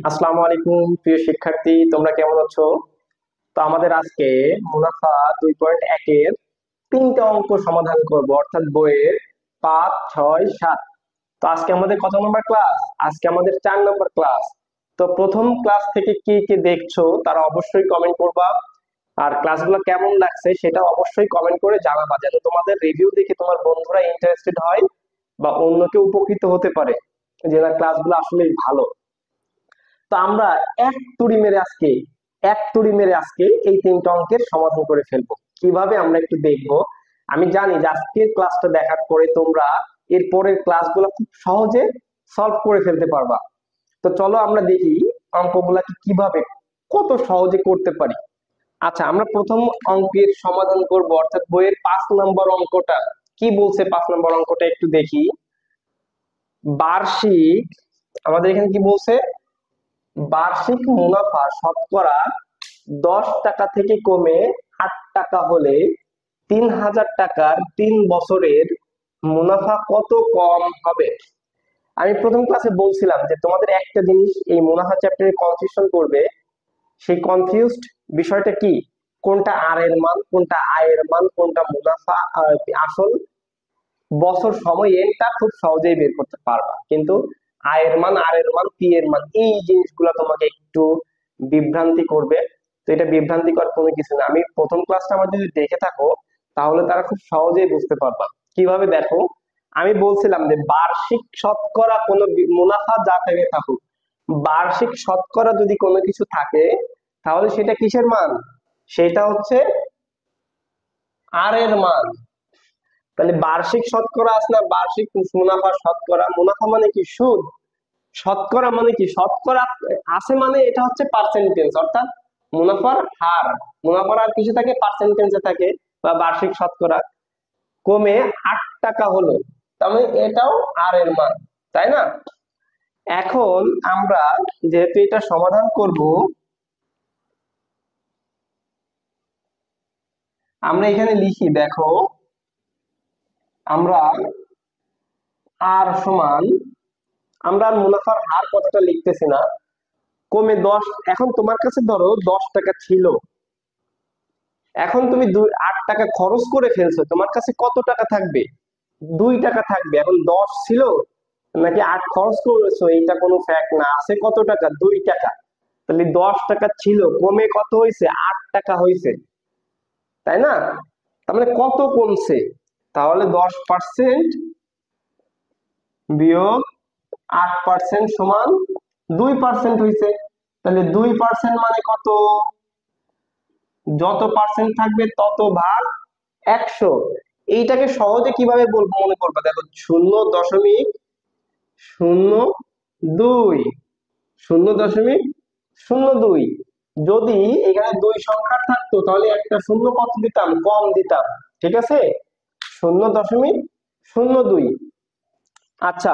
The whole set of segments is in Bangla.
আসসালামু আলাইকুম প্রিয় শিক্ষার্থী, তোমরা কেমন আছো? তো আমাদের আজকে মুনাফা 2.1 এর তিনটা অঙ্ক সমাধান করব, অর্থাৎ বইয়ের 5, 6, 7। তো আজকে আমাদের কত নম্বর ক্লাস? আজকে আমাদের 4 নম্বর ক্লাস। তো প্রথম ক্লাস থেকে কি কি দেখছো তারা অবশ্যই কমেন্ট করবা, আর ক্লাসগুলো কেমন লাগছে সেটা অবশ্যই কমেন্ট করে জানাবা, যাতে তোমাদের রিভিউ দেখে তোমার বন্ধুরা ইন্টারেস্টেড হয় বা অন্য কেউ উপকৃত হতে পারে যে না, ক্লাসগুলো আসলেই ভালো। তো আমরা এক তুড়ি মেরে আজকে এই তিনটা অঙ্কের সমাধান করে ফেলবো। কিভাবে আমরা একটু দেখবো। আমি জানি যে আজকের ক্লাসটা দেখার পরে তোমরা এর পরের ক্লাসগুলো খুব সহজে সলভ করে ফেলতে পারবা। তো চলো আমরা দেখি অঙ্কগুলাকে কিভাবে কত সহজে করতে পারি। আচ্ছা, আমরা প্রথম অঙ্কের সমাধান করব, অর্থাৎ বইয়ের 5 নম্বর অঙ্কটা। কি বলছে 5 নম্বর অঙ্কটা একটু দেখি। বার্ষিক, আমাদের এখানে কি বলছে, বার্ষিক মুনাফা শতকরা 10 টাকা থেকে কমে 8 টাকা হলে 3,000 টাকার 3 বছরের মুনাফা কত কম হবে। আমি প্রথম ক্লাসে বলছিলাম যে তোমাদের একটা জিনিস এই মুনাফা চ্যাপ্টারে কনফিউশন করবে। সেই কনফিউজড বিষয়টা কি, কোনটা আর এর মান, কোনটা আয়ের মান, কোনটা মুনাফা আসল, বছর, সময়, এটা খুব সহজেই বের করতে পারবা। কিন্তু আয়ের মান, আর এর মান, পি এর মান, এই জিনিসগুলো তোমাকে একটু বিভ্রান্তি করবে। তো এটা বিভ্রান্তিকর কোনো কিছু না। আমি প্রথম ক্লাসটা আমার যদি দেখে থাকো তাহলে তারা খুব সহজেই বুঝতে পারবা। কিভাবে দেখো, আমি বলছিলাম যে বার্ষিক শতকরা কোনো মুনাফা যা থেকে থাকুক, বার্ষিক শতকরা যদি কোনো কিছু থাকে তাহলে সেটা কিসের মান? সেটা হচ্ছে আর এর মান। তাহলে বার্ষিক শতকরা আছে না, বার্ষিক মুনাফা শতকরা, মুনাফা মানে কি সুদ, শতকরা মানে কি শতকরা আছে, মানে এটা হচ্ছে পার্সেন্টেজ, অর্থাৎ মুনাফার হার। মুনাফার আর কিছু থাকে, পার্সেন্টেজে থাকে বা বার্ষিক শতকরা। কমে 8 টাকা হলো, তাহলে এটাও আর এর মান, তাই না? এখন আমরা যেহেতু এটা সমাধান করব, আমরা এখানে লিখি, দেখো আমরা আর সমান, আমরা আর মুনাফার হার কতটা লিখতেছি না, কমে 10। এখন তোমার কাছে ধরো 10 টাকা ছিল, এখন তুমি 8 টাকা খরচ করে ফেলছো, তোমার কাছে কত টাকা থাকবে? 2 টাকা থাকবে। এখন 10 ছিল নাকি 8 খরচ করেছো এইটা কোনো ফ্যাক্ট না, আছে কত টাকা? 2 টাকা। তাহলে 10 টাকা ছিল, কমে কত হয়েছে? 8 টাকা হয়েছে, তাই না? তার মানে কত কমছে? তাহলে 10% বিয়োগ 8% সমান 2% হয়েছে। তাহলে 2% মানে কত? যত পার্সেন্ট থাকবে তত ভাগ 100। এইটাকে সহজে কিভাবে বলবো মনে করবা, দেখো 0.02, 0.02। যদি এখানে 2 সংখ্যা থাকতো তাহলে একটা শূন্য কত দিতাম? কম দিতাম। ঠিক আছে, 0.02। আচ্ছা,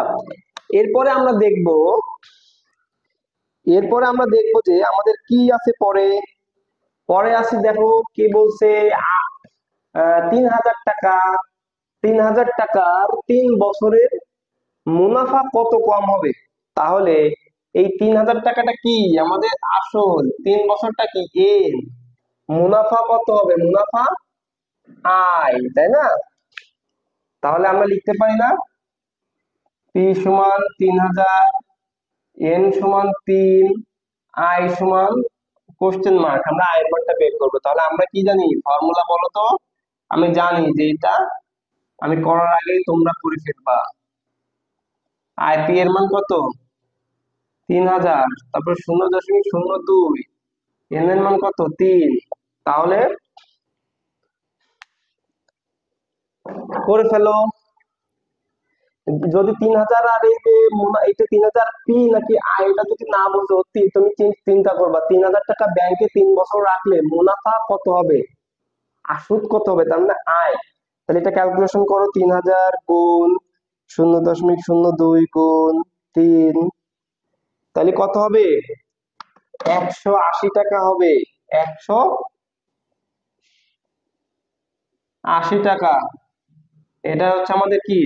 এরপরে আমরা দেখব, যে আমাদের কি আছে পরে। পরে আছে, দেখো কি বলছে, 3,000 টাকা, 3,000 টাকার 3 বছরের মুনাফা কত কম হবে। তাহলে এই 3,000 টাকাটা কি আমাদের আসল, 3 বছরটা কি এর, মুনাফা কত হবে? মুনাফা আয়, তাই না? তাহলে আমরা লিখতে পারি না, পি সমান 3,000, এন সমান 3, আই সমান কোশ্চেন মার্ক। আমরা আয়ের মানটা বের করবো। তাহলে আমরা কি জানি ফর্মুলা বলো তো? আমি জানি যে এটা আমি করার আগেই তোমরা করে ফেলবা। আই পি এর মান কত? 3,000, তারপর 0.02, এন এর মান কত? 3। তাহলে করে ফেলো। যদি 3,000 আর এই যে এটা 3,000 পি নাকি আয়, এটা যদি না বুঝো, তুমি চিন্তা করবা 3,000 টাকা ব্যাংকে 3 বছর রাখলে মুনাফা কত হবে আর সুদ কত হবে, তার মানে আয়। তাহলে এটা ক্যালকুলেশন করো, 3,000 গুণ 0.02 গুণ 3, তাহলে কত হবে? 180 টাকা হবে। 180 টাকা। এটা হচ্ছে আমাদের কি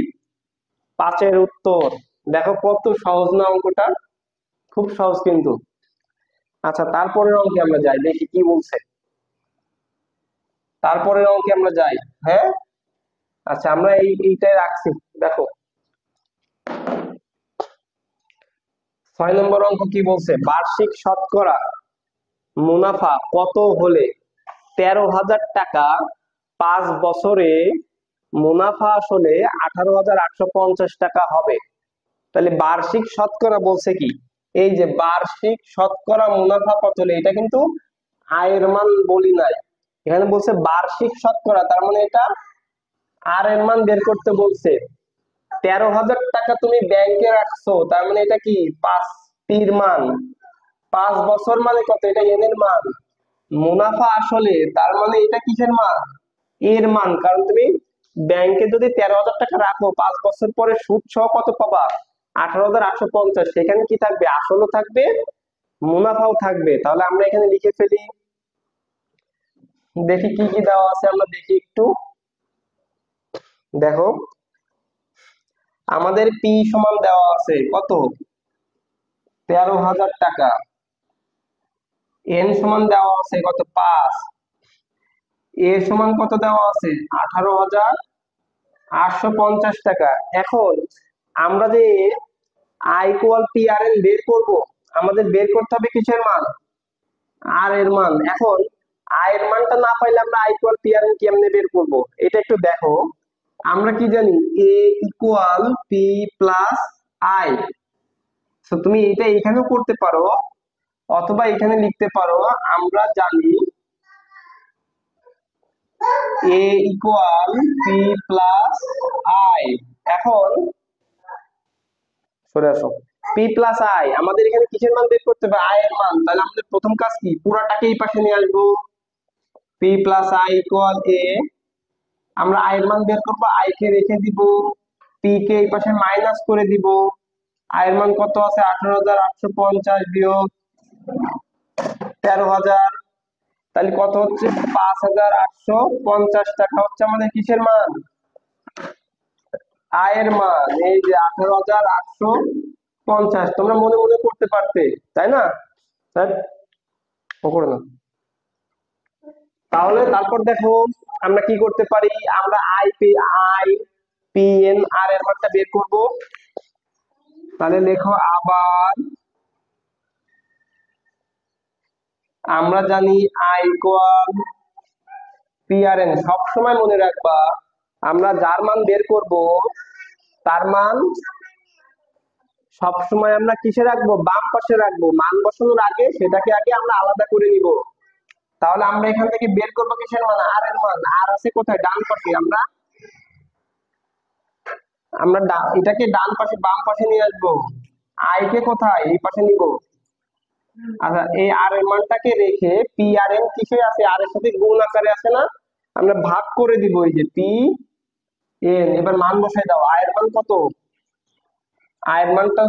5-এর উত্তর। দেখো কত সহজ না অঙ্কটা, খুব সহজ কিন্তু। আচ্ছা, তারপরের অঙ্কে আমরা যাই, দেখি কি বলছে। তারপরের অঙ্কে আমরা যাই। হ্যাঁ, আচ্ছা, আমরা এইটাই রাখছি। দেখো 6 নম্বর অঙ্ক কি বলছে, বার্ষিক শতকরা মুনাফা কত হলে 13,000 টাকা 5 বছরে মুনাফা আসলে 18,850 টাকা হবে। তাহলে বার্ষিক শতকরা বলছে কি, এই যে বার্ষিক শতকরা মুনাফা কত হলে, এটা কিন্তু আয়ের মান বলি নাই, এখানে বলছে বার্ষিক শতকরা, তার মানে এটা আর এর মান বের করতে বলছে। 13,000 টাকা তুমি ব্যাংকে রাখছো, তার মানে এটা কি 5 টির মান, 5 বছর মানে কত, এটা এন এর মান। মুনাফা আসলে, তার মানে এটা কিসের মান, এর মান, কারণ তুমি ব্যাংকে যদি 13,000 টাকা রাখো, 5 বছর পরে সুদ সহ কত পাবা, 18,850। সেখানে কি থাকবে, আসলও থাকবে, মুনাফাও থাকবে। তাহলে আমরা এখানে লিখে ফেলি, দেখি কি কি দেওয়া আছে, আমরা দেখি একটু। দেখো আমাদের পি সমান দেওয়া আছে কত, 13,000 টাকা। এন সমান দেওয়া আছে কত, 5। এ সমান কত দেওয়া আছে, 18,850 টাকা। এখন আমরা যে I equal P R N বের করব, আমাদের বের করতে হবে কিসের মান, আর এর মান। এখন আই এর মানটা না পাইলে আমরা I equal P R N কেমনে বের করব, এটা একটু দেখো। আমরা কি জানি, A equal P plus I. তো তুমি এটা এখানেও করতে পারো, অথবা এখানে লিখতে পারো। আমরা জানি A equal P plus I. এখন সরে আসো, পি প্লাস আই, আমাদের এখানে কিসের মান বের করতে হবে, আই এর মান। তাহলে আমাদের প্রথম কাজ কি, পুরাটাকে এই পাশে নিয়ে আসবো, পি প্লাস আই ইকুয়াল এ। আমরা আই এর মান বের করবো, আই কে রেখে দিব, পি কে এই পাশে মাইনাস করে দিব। আই এর মান কত আছে, 18,850 বিয়োগ 13,000, তাহলে কত হচ্ছে, 5,850 টাকা হচ্ছে আমাদের কিসের মান, আয়ের মান। এই যে 18,850, তোমরা মনে মনে করতে পারতে, তাই না? স্যার ও করে না। তাহলে তারপর দেখো আমরা কি করতে পারি, আমরা আই পি এন আর এর মানটা বের করব। তাহলে লেখো, আবার আমরা জানি I equal P R N. সবসময় মনে রাখবা, আমরা যার মান বের করব তার মান সবসময় আমরা কিসে রাখবো, বাম পাশে রাখবো। মান বসানোর আগে সেটাকে আগে আমরা আলাদা করে নিব। তাহলে আমরা এখান থেকে বের করবো কিসের মান, আর এর মান। আর আছে কোথায়, ডান পাশে। আমরা আমরা এটাকে ডান পাশে, বাম পাশে নিয়ে আসবো। আই কে কোথায়, এই পাশে নিব। আচ্ছা, এই আর এর মানটাকে রেখে, পি আর এন কিসে আছে, আর এর সাথে গুণ আকারে আছে না, আমরা ভাগ করে দিব, এই যে পি এন। এবার মান বসাই দাও, আয়ের মান কত, আয়ের মানটা,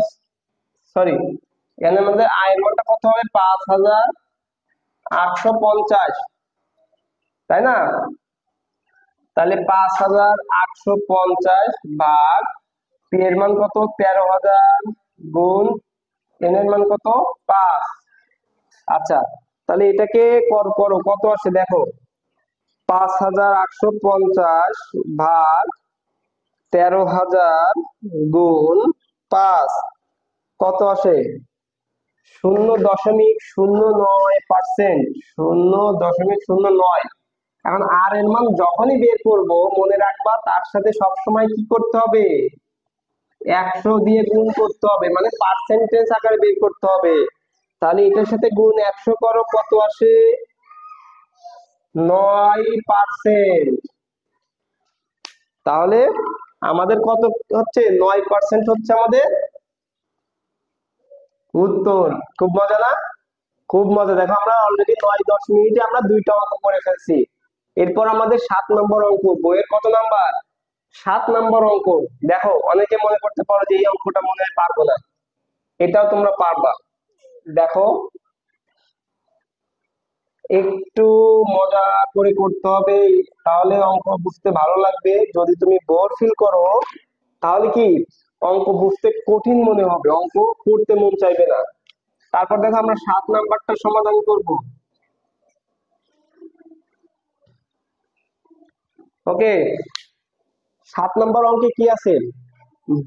সরি, এখানে আমাদের আয়ের মানটা কত হবে, 5,850, তাই না? তাহলে 5,850 ভাগ পি এর মান কত, 13,000 গুণ এন এর মান কত, 5। আচ্ছা, তাহলে এটাকে করো, কত আসে দেখো, 5,850 ভাগ 13,000 গুণ 5 কত আসে, 0.09%, 0.09। এখন আর এর মান যখনই বের করব, মনে রাখবা তার সাথে সবসময় কি করতে হবে, 100 দিয়ে গুণ করতে হবে, মানে পার্সেন্টেজ আকারে বের করতে হবে। তাহলে এটার সাথে গুণ 100 করো, কত আসে, 9%। তাহলে আমাদের কত হচ্ছে, 9% হচ্ছে আমাদের উত্তর। খুব মজা না, খুব মজা। দেখো আমরা অলরেডি 9-10 মিনিটে আমরা দুইটা অঙ্ক করে ফেলছি। এরপর আমাদের 7 নম্বর অঙ্ক, বইয়ের কত নাম্বার, 7 নম্বর অঙ্ক। দেখো অনেকে মনে করতে পারো যে এই অঙ্কটা মনে হয় পারবো না, এটাও তোমরা পারবা। দেখো একটু মজা করে করতে হবে, তাহলে অঙ্ক বুঝতে ভালো লাগবে। যদি তুমি বোর ফিল করো, তাহলে কি অঙ্ক বুঝতে কঠিন মনে হবে, অঙ্ক করতে মন চাইবে না। তারপর দেখো আমরা 7 নাম্বারটা সমাধান করব। ওকে, 7 নম্বর অঙ্কে কি আছে,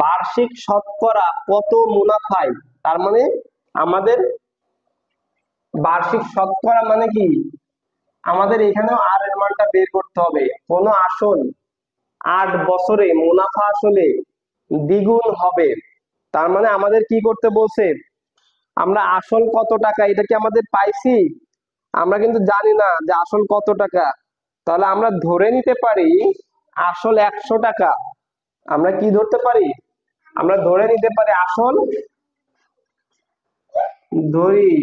বার্ষিক শতকরা কত মুনাফায়, তার মানে আমাদের বার্ষিক শতকরা মানে কি, আমাদের এখানেও আর এর মানটা বের করতে হবে। কোন আসল 8 বছরে মুনাফা আসলে দ্বিগুণ হবে, তার মানে আমাদের কি করতে বলছে, আমরা আসল কত টাকা এটা কি আমাদের পাইছি, আমরা কিন্তু জানি না যে আসল কত টাকা। তাহলে আমরা ধরে নিতে পারি আসল 100 টাকা। আমরা কি ধরতে পারি, আমরা ধরে নিতে পারি আসল, ধরি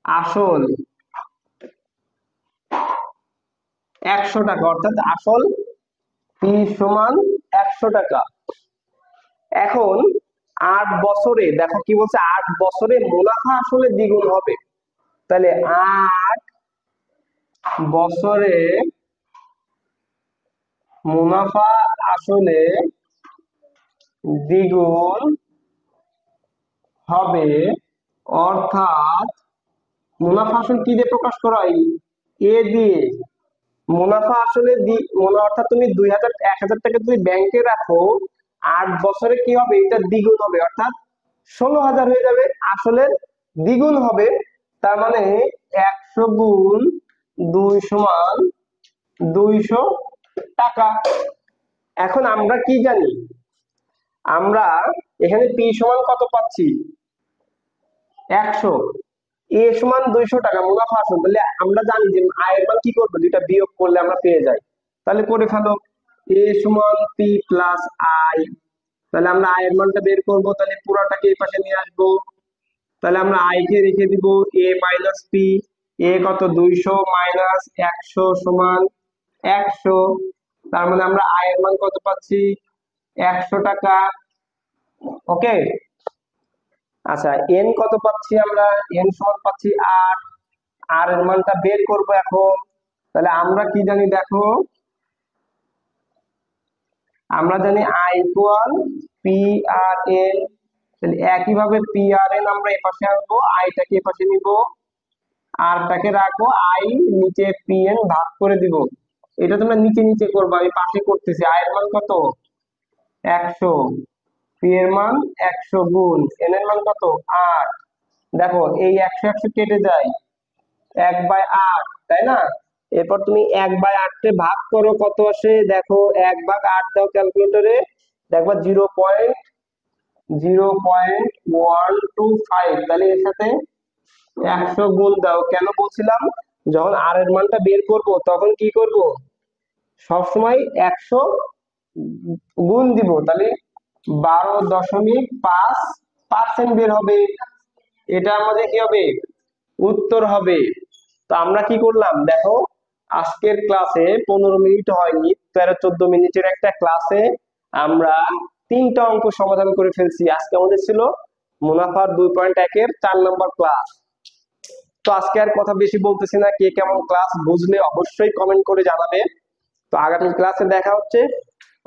আসল 100 টাকা, অর্থাৎ আসল পি সমান 100 টাকা। এখন 8 বছরে দেখো কি বলছে, 8 বছরে মুনাফা আসলে দ্বিগুণ হবে। তাহলে 8 বছরে মুনাফা আসলে দ্বিগুণ হবে, অর্থাৎ মুনাফা আসল কি দিয়ে প্রকাশ করা হয়, এ দিয়ে। মুনাফা আসলে অর্থাৎ তুমি 2000 1000 টাকা যদি ব্যাংকে রাখো, 8 বছরে কি হবে, এটা দ্বিগুণ হবে, অর্থাৎ 16,000 হয়ে যাবে, আসলের দ্বিগুণ হবে। তার মানে 100 গুণ 2 সমান 200 টাকা। এখন আমরা কি জানি, আমরা এখানে পি সমান কত পাচ্ছি, 100, এ সমান 200 টাকা মুনাফা আসল। তাহলে আমরা জানি যে আয়ের মান কি করবো, দুইটা বিয়োগ করলে আমরা পেয়ে যাই। তাহলে করে ফেলো, এ সমান পি প্লাস আই। তাহলে আমরা আয়ের মানটা বের করব, তাহলে পুরোটাকে এই পাশে নিয়ে আসবো। তাহলে আমরা আই কে রেখে দিব এ মাইনাস পি, এ কত 200 মাইনাস 100 সমান 100। তার মানে আমরা আয়ের মান কত পাচ্ছি, 100 টাকা। ওকে, আচ্ছা এন কত পাচ্ছি আমরা, এন সমান পাচ্ছি 8, আর এর মানটা বের করব এখন। তাহলে আমরা কি জানি দেখো, আমরা জানি I equal P R N. তাহলে একইভাবে পি আর এন আমরা এপাশে আনবো, আইটাকে এপাশে নিব, আরটাকে রাখবো, আই নিচে পি এন ভাগ করে দিব। এটা তোমরা নিচে নিচে করবা, আমি পাশে করতেছি। আই এর মান কত, 100, পি এর মান 100 গুণ এন এর মান কত 8। দেখো এই 100 100 কেটে যায়, 1/8, তাই না। এরপর তুমি 1/8 কে ভাগ করো, কত আসে দেখো, 1/8 দাও ক্যালকুলেটরে, দেখবা 0.0125। তাহলে এর সাথে 100 গুণ দাও। কেন বলছিলাম, যখন আর এর মানটা বের করব তখন কি করব, সবসময় 100 গুণ দিব, তাহলে 12.5% বের হবে। এটা আমাদের কি হবে, উত্তর হবে। তো আমরা কি করলাম দেখো, আজকের ক্লাসে 15 মিনিট হয়নি, 13-14 মিনিটের একটা ক্লাসে আমরা 3টা অঙ্ক সমাধান করে ফেলছি। আজকে আমাদের ছিল মুনাফার 2.1 এর 4 নম্বর ক্লাস। তো আজকে আর কথা বেশি বলতেছি না, কে কেমন ক্লাস বুঝলে অবশ্যই কমেন্ট করে জানাবে। তো আগামী ক্লাসে দেখা হচ্ছে,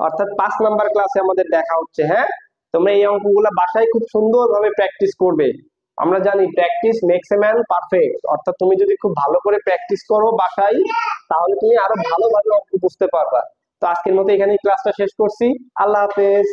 অর্থাৎ 5 নাম্বার ক্লাসে আমাদের দেখা হচ্ছে। হ্যাঁ, তোমরা এই অঙ্কগুলো বাসায় খুব সুন্দরভাবে প্র্যাকটিস করবে। আমরা জানি practice makes a man perfect, অর্থাৎ তুমি যদি খুব ভালো করে প্র্যাকটিস করো বাসায়, তাহলে তুমি আরো ভালোভাবে অঙ্ক বুঝতে পারবা। তো আজকের মতো এখানেই ক্লাসটা শেষ করছি। আল্লাহ হাফেজ।